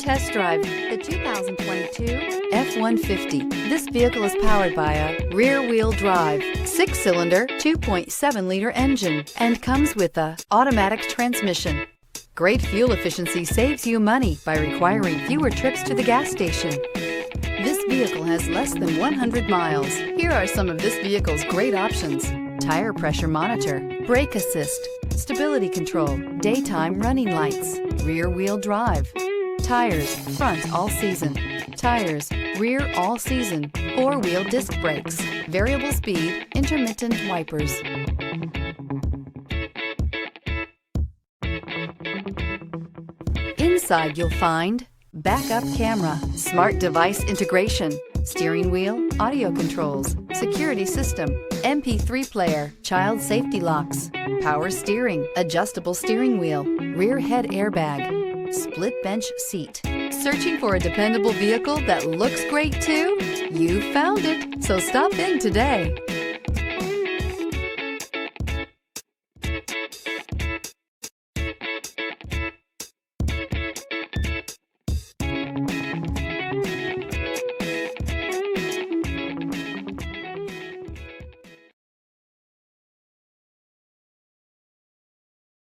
test drive the 2022 F-150. This vehicle is powered by a rear-wheel drive, 6-cylinder, 2.7-liter engine, and comes with a automatic transmission. Great fuel efficiency saves you money by requiring fewer trips to the gas station. This vehicle has less than 100 miles. Here are some of this vehicle's great options: tire pressure monitor, brake assist, stability control, daytime running lights, rear wheel drive, tires front all season, tires rear all season, 4-wheel disc brakes, variable speed, intermittent wipers. Inside you'll find backup camera, smart device integration, steering wheel audio controls, security system, MP3 player, child safety locks, power steering, adjustable steering wheel, rear head airbag, split bench seat. Searching for a dependable vehicle that looks great too? You found it, so stop in today.